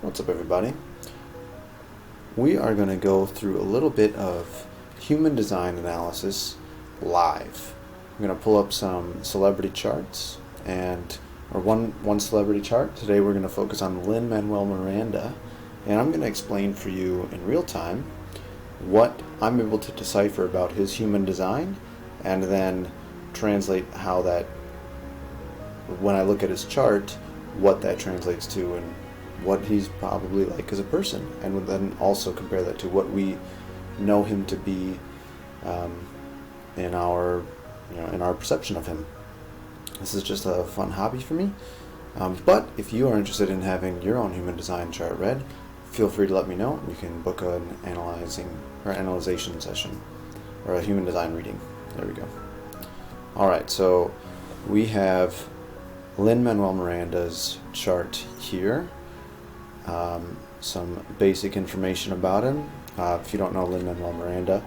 What's up, everybody? We are going to go through a little bit of human design analysis live. I'm going to pull up some celebrity charts or one celebrity chart. Today we're going to focus on Lin Manuel Miranda, and I'm going to explain for you in real time what I'm able to decipher about his human design, and then translate how that, when I look at his chart, what that translates to and what he's probably like as a person, and then also compare that to what we know him to be in our perception of him. This is just a fun hobby for me, but if you are interested in having your own human design chart read, feel free to let me know. You can book an analyzation session or a human design reading. There we go. Alright, so we have Lin Manuel Miranda's chart here. Some basic information about him. If you don't know Lin Manuel Miranda,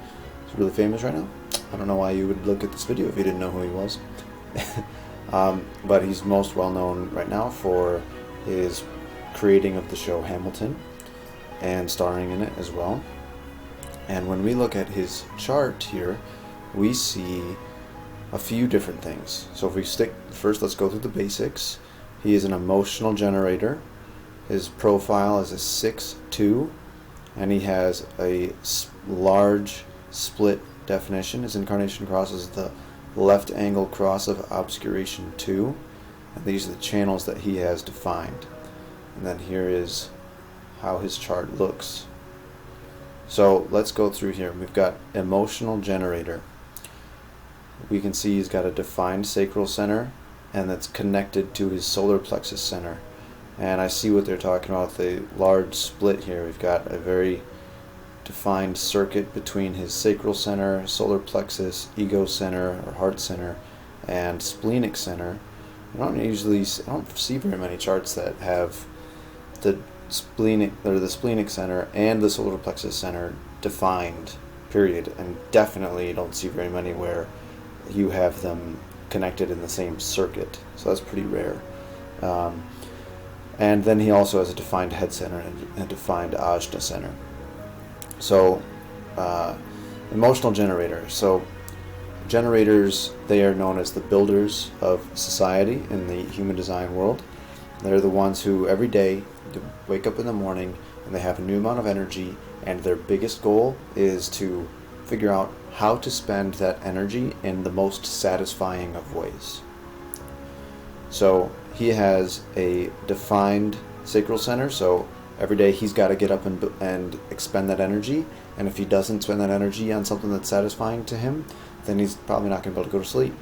he's really famous right now. I don't know why you would look at this video if you didn't know who he was. But he's most well known right now for his creating of the show Hamilton and starring in it as well. And when we look at his chart here, we see a few different things. So if we first, let's go through the basics. He is an emotional generator. His profile is a 6-2, and he has a large split definition. His incarnation cross is the left angle cross of obscuration 2, and these are the channels that he has defined. And then here is how his chart looks. So let's go through here. We've got emotional generator. We can see he's got a defined sacral center, and that's connected to his solar plexus center. And I see what they're talking about, the large split here. We've got a very defined circuit between his sacral center, solar plexus, ego center or heart center, and splenic center. I don't see very many charts that have the splenic center and the solar plexus center defined, period. And definitely you don't see very many where you have them connected in the same circuit. So that's pretty rare. And then he also has a defined head center and a defined ajna center. So, emotional generator. So, generators, they are known as the builders of society in the human design world. They're the ones who every day wake up in the morning and they have a new amount of energy, and their biggest goal is to figure out how to spend that energy in the most satisfying of ways. So he has a defined sacral center, so every day he's got to get up and expend that energy, and if he doesn't spend that energy on something that's satisfying to him, then he's probably not going to be able to go to sleep.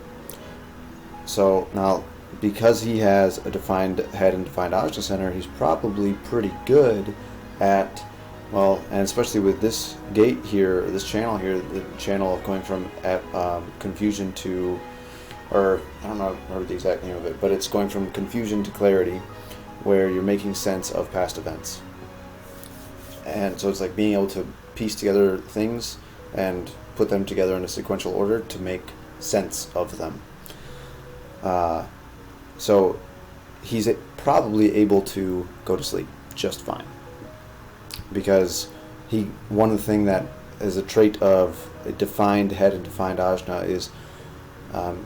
So now, because he has a defined head and defined ajna center, he's probably pretty good at, well, and especially with this gate here, this channel here, the channel of going from confusion to, or I don't remember the exact name of it, but it's going from confusion to clarity, where you're making sense of past events. And so it's like being able to piece together things and put them together in a sequential order to make sense of them. So he's probably able to go to sleep just fine, because one of the things that is a trait of a defined head and defined ajna is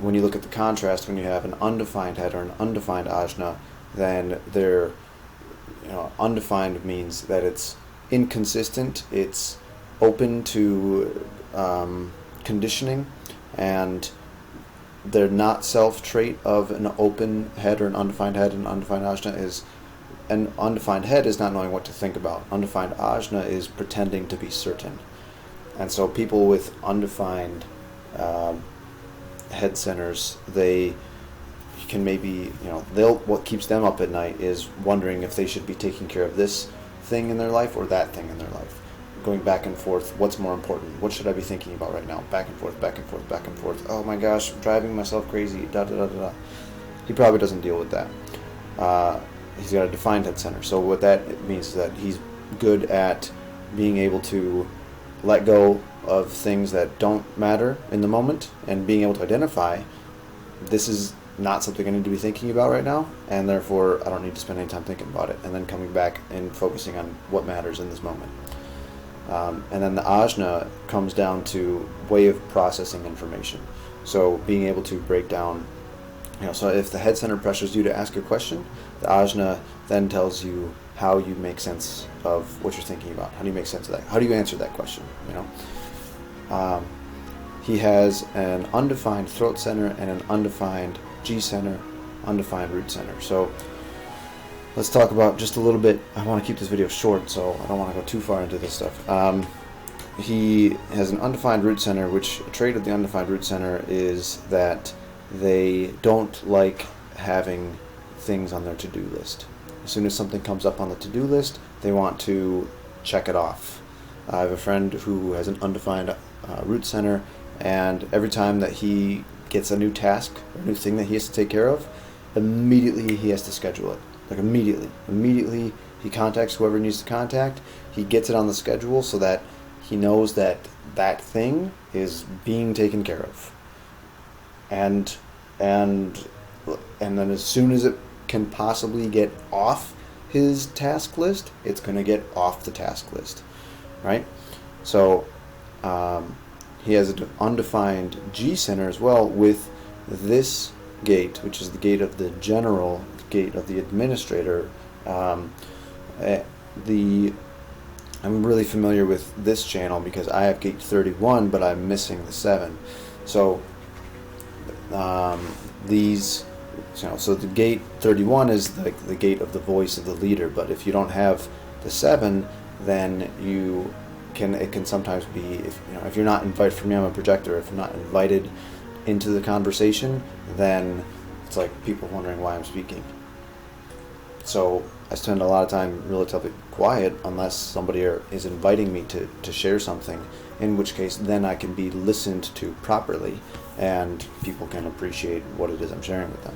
when you look at the contrast, when you have an undefined head or an undefined ajna, then undefined means that it's inconsistent, it's open to conditioning, and they're not self-trait of an open head or an undefined head. And undefined ajna is, an undefined head is not knowing what to think about. Undefined ajna is pretending to be certain. And so people with undefined head centers, they can maybe, what keeps them up at night is wondering if they should be taking care of this thing in their life or that thing in their life. Going back and forth, what's more important? What should I be thinking about right now? Back and forth, back and forth, back and forth. Oh my gosh, I'm driving myself crazy, da da da da da. He probably doesn't deal with that. He's got a defined head center. So what that means is that he's good at being able to let go of things that don't matter in the moment, and being able to identify, this is not something I need to be thinking about right now, and therefore I don't need to spend any time thinking about it, and then coming back and focusing on what matters in this moment. And then the ajna comes down to way of processing information. So being able to break down, so if the head center pressures you to ask a question, the ajna then tells you how you make sense of what you're thinking about. How do you make sense of that? How do you answer that question? He has an undefined throat center and an undefined G center, undefined root center. So let's talk about just a little bit. I want to keep this video short, so I don't want to go too far into this stuff. He has an undefined root center, which a trait of the undefined root center is that they don't like having things on their to-do list. As soon as something comes up on the to-do list, they want to check it off. I have a friend who has an undefined root center, and every time that he gets a new task, a new thing that he has to take care of, immediately he has to schedule it. Like immediately he contacts whoever he needs to contact. He gets it on the schedule so that he knows that that thing is being taken care of. And then as soon as it can possibly get off his task list, it's going to get off the task list, right? So he has an undefined G center as well with this gate, which is the gate of the general, the gate of the administrator. I'm really familiar with this channel because I have gate 31, but I'm missing the 7. So so the gate 31 is like the gate of the voice of the leader, but if you don't have the 7, then it can sometimes be, if you're not invited, for me I'm a projector, if I'm not invited into the conversation, then it's like people wondering why I'm speaking. So I spend a lot of time relatively quiet unless somebody is inviting me to share something, in which case then I can be listened to properly and people can appreciate what it is I'm sharing with them.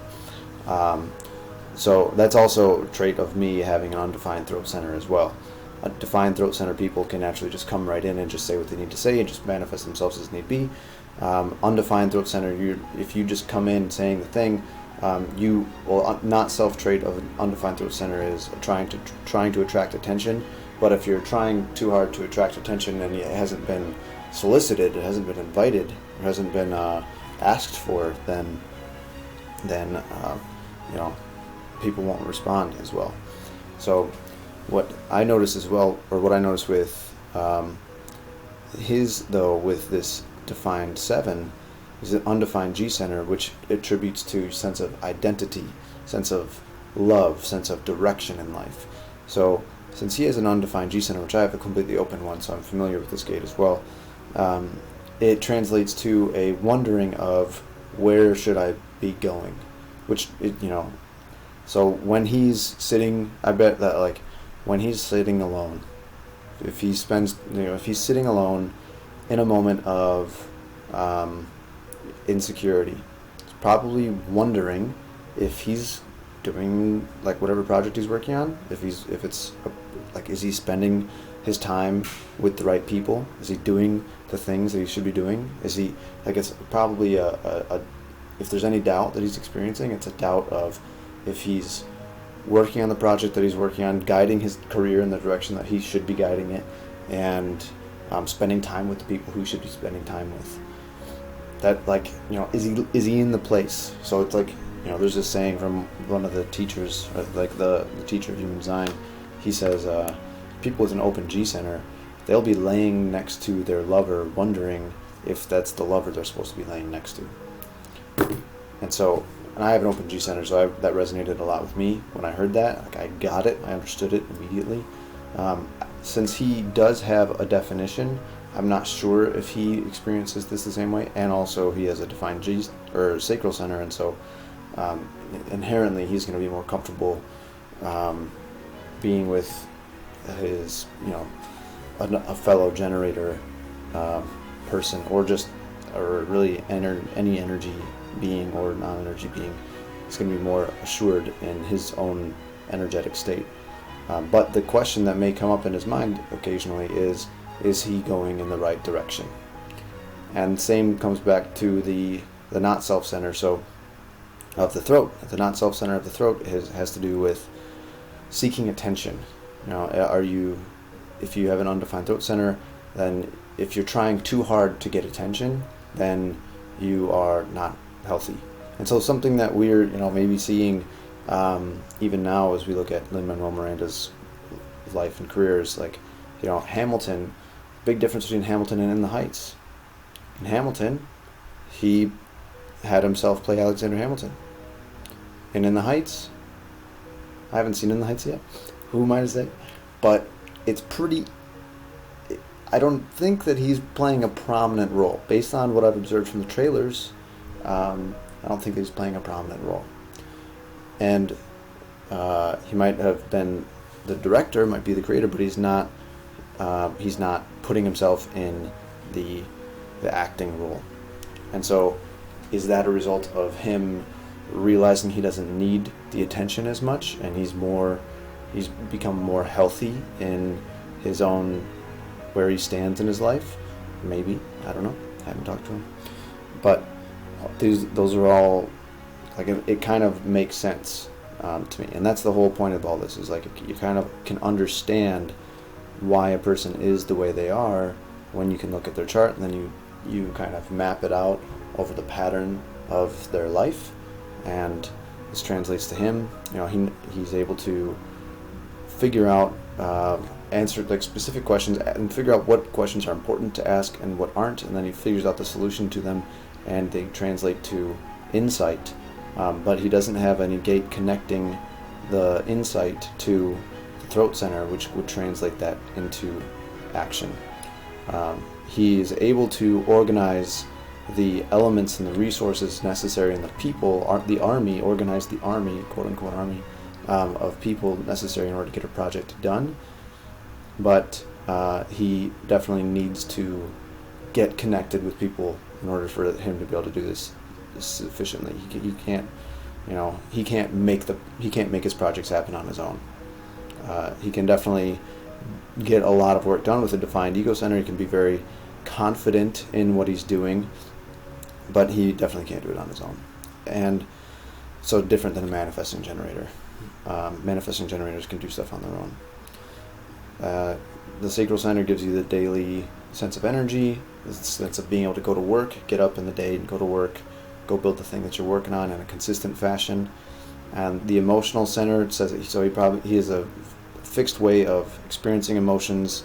So that's also a trait of me having an undefined throat center as well. Defined throat center people can actually just come right in and just say what they need to say and just manifest themselves as need be. Undefined throat center, if you just come in saying the thing, not self-trait of an undefined throat center is trying to attract attention. But if you're trying too hard to attract attention and it hasn't been solicited, it hasn't been invited, it hasn't been asked for, then people won't respond as well. So what I notice as well, or what I notice with with this defined 7, is an undefined G center, which attributes to sense of identity, sense of love, sense of direction in life. So since he has an undefined G center, which I have a completely open one, so I'm familiar with this gate as well, it translates to a wondering of where should I be going, so when he's sitting, I bet that when he's sitting alone, if he's sitting alone in a moment of insecurity, he's probably wondering if he's doing whatever project he's working on, is he spending his time with the right people? Is he doing the things that he should be doing? Is he, it's probably if there's any doubt that he's experiencing, it's a doubt of if he's working on the project that he's working on, guiding his career in the direction that he should be guiding it, and spending time with the people who he should be spending time with. That is he in the place? So it's there's this saying from one of the teachers, the teacher of human design. He says people with an open G center, they'll be laying next to their lover wondering if that's the lover they're supposed to be laying next to. And I have an open G center, so that resonated a lot with me when I heard that. I got it, I understood it immediately. Since he does have a definition, I'm not sure if he experiences this the same way, and also he has a defined G or sacral center, and so inherently he's going to be more comfortable being with his, a fellow generator person, or really any energy being or non-energy being. Is going to be more assured in his own energetic state. But the question that may come up in his mind occasionally is he going in the right direction? And same comes back to the not self-center. So of the throat. The not self center of the throat has to do with seeking attention. If you have an undefined throat center, then if you're trying too hard to get attention, then you are not healthy. And so something that we're maybe seeing even now as we look at Lin Manuel Miranda's life and career is like, Hamilton. Big difference between Hamilton and In the Heights. In Hamilton, he had himself play Alexander Hamilton. And In the Heights, I haven't seen In the Heights yet. Who am I to say? But it's pretty. I don't think that he's playing a prominent role. Based on what I've observed from the trailers, I don't think he's playing a prominent role. And he might have been the director, might be the creator, but he's not putting himself in the acting role. And so is that a result of him realizing he doesn't need the attention as much, and he's become more healthy in his own, where he stands in his life? Maybe. I don't know. I haven't talked to him. But those are all, like, it kind of makes sense to me. And that's the whole point of all this, is like you kind of can understand why a person is the way they are when you can look at their chart, and then you kind of map it out over the pattern of their life. And this translates to him. He's able to figure out, answer like specific questions, and figure out what questions are important to ask and what aren't, and then he figures out the solution to them, and they translate to insight. But he doesn't have any gate connecting the insight to the throat center, which would translate that into action. He is able to organize the elements and the resources necessary, and the people, the army, organize the army, quote-unquote army, of people necessary in order to get a project done. But he definitely needs to get connected with people in order for him to be able to do this efficiently. He can't make his projects happen on his own. He can definitely get a lot of work done with a defined ego center. He can be very confident in what he's doing, but he definitely can't do it on his own. And so different than a manifesting generator. Manifesting generators can do stuff on their own. The sacral center gives you the daily sense of energy, the sense of being able to go to work, get up in the day and go to work, go build the thing that you're working on in a consistent fashion. And the emotional center says he has a fixed way of experiencing emotions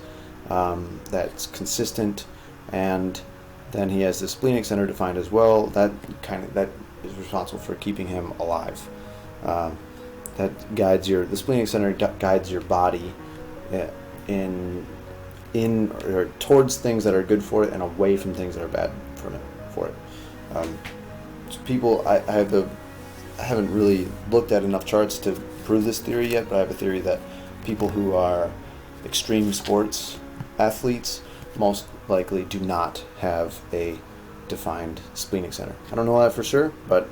that's consistent, and then he has the splenic center defined as well. That is responsible for keeping him alive. That guides the splenic center guides your body in or towards things that are good for it, and away from things that are bad for it. I haven't really looked at enough charts to prove this theory yet, but I have a theory that people who are extreme sports athletes most likely do not have a defined splenic center. I don't know that for sure, but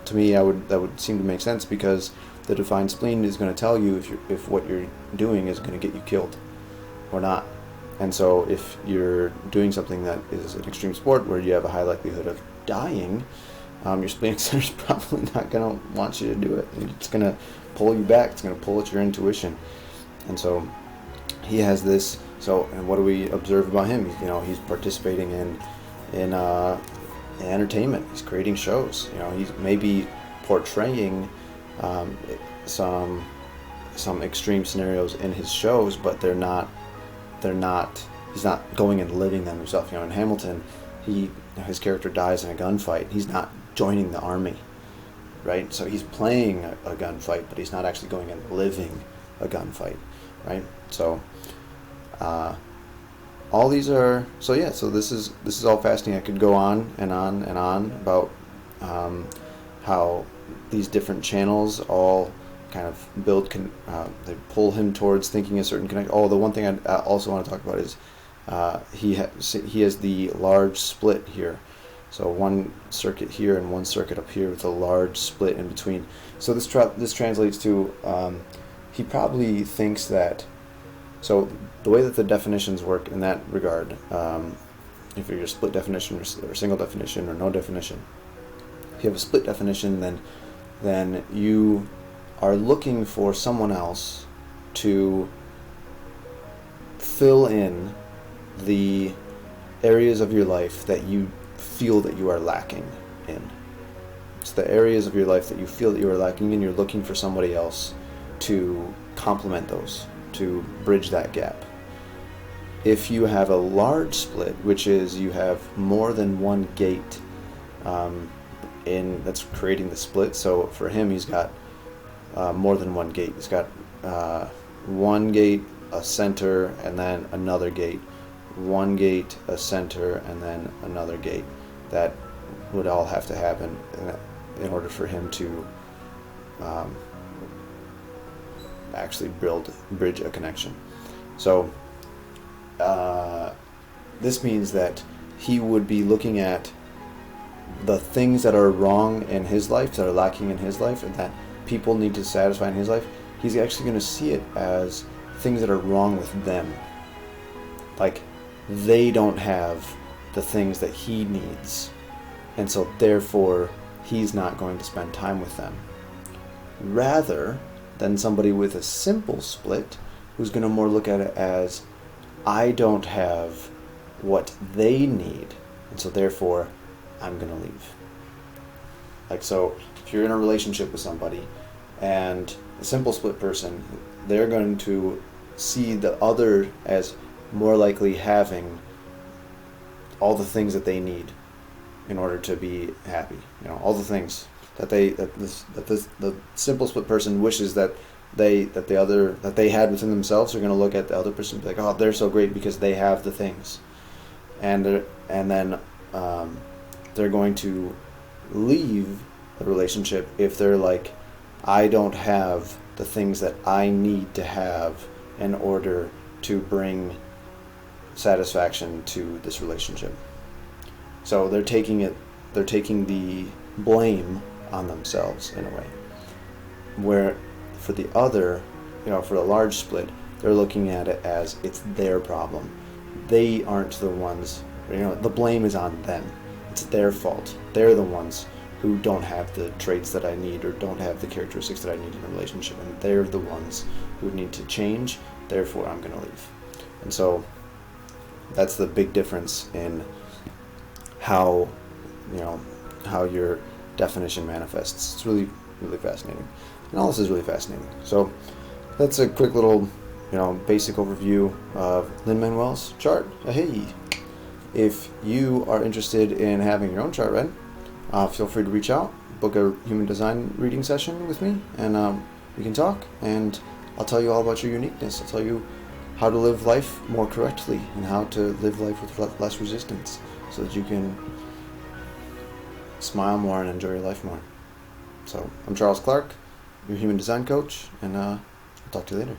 to me that would seem to make sense, because the defined spleen is going to tell you if what you're doing is going to get you killed or not. And so if you're doing something that is an extreme sport where you have a high likelihood of dying, your splenic center is probably not going to want you to do it. It's going to pull you back. It's going to pull at your intuition. And so he has this. So, and what do we observe about him? He's participating in entertainment. He's creating shows. He's maybe portraying some extreme scenarios in his shows, but they're not. He's not going and living them himself. In Hamilton, his character dies in a gunfight. He's not joining the army, right? So he's playing a gunfight, but he's not actually going and living a gunfight, right? So all these are so this is all fascinating. I could go on and on and on about how these different channels all kind of they pull him towards thinking a certain connection. The one thing I also want to talk about is he has the large split here. So one circuit here and one circuit up here with a large split in between. So this translates to he probably thinks that. So the way that the definitions work in that regard, if you're a split definition or single definition or no definition, if you have a split definition, then then you are looking for someone else to fill in the areas of your life that you feel that you are lacking in. It's the areas of your life that you feel that you are lacking in. You're looking for somebody else to complement those, to bridge that gap. If you have a large split, which is you have more than one gate that's creating the split. So for him, he's got more than one gate. He's got one gate, a center, and then another gate. One gate, a center, and then another gate. That would all have to happen in order for him to actually bridge a connection. So this means that he would be looking at the things that are wrong in his life, that are lacking in his life, and that people need to satisfy in his life. He's actually going to see it as things that are wrong with them. Like, they don't have the things that he needs, and so therefore he's not going to spend time with them. Rather than somebody with a simple split who's going to more look at it as, I don't have what they need, and so therefore I'm going to leave. Like, so if you're in a relationship with somebody and a simple split person, they're going to see the other as more likely having all the things that they need in order to be happy. You know, all the things that the simple split person wishes that they had within themselves. Are going to look at the other person and be like, oh, they're so great because they have the things, and then they're going to leave the relationship if they're like, I don't have the things that I need to have in order to bring satisfaction to this relationship. So they're taking the blame on themselves in a way. Where for the other, for the large split, they're looking at it as it's their problem. They aren't the ones, the blame is on them. It's their fault. They're the ones who don't have the traits that I need or don't have the characteristics that I need in a relationship, and they're the ones who need to change, therefore I'm going to leave. And so that's the big difference in how your definition manifests. It's really, really fascinating. And all this is really fascinating. So that's a quick little, basic overview of Lin Manuel's chart. Hey, if you are interested in having your own chart read, feel free to reach out, book a human design reading session with me, and we can talk, and I'll tell you all about your uniqueness. I'll tell you how to live life more correctly and how to live life with less resistance so that you can smile more and enjoy your life more. So I'm Charles Clark, your human design coach, and I'll talk to you later.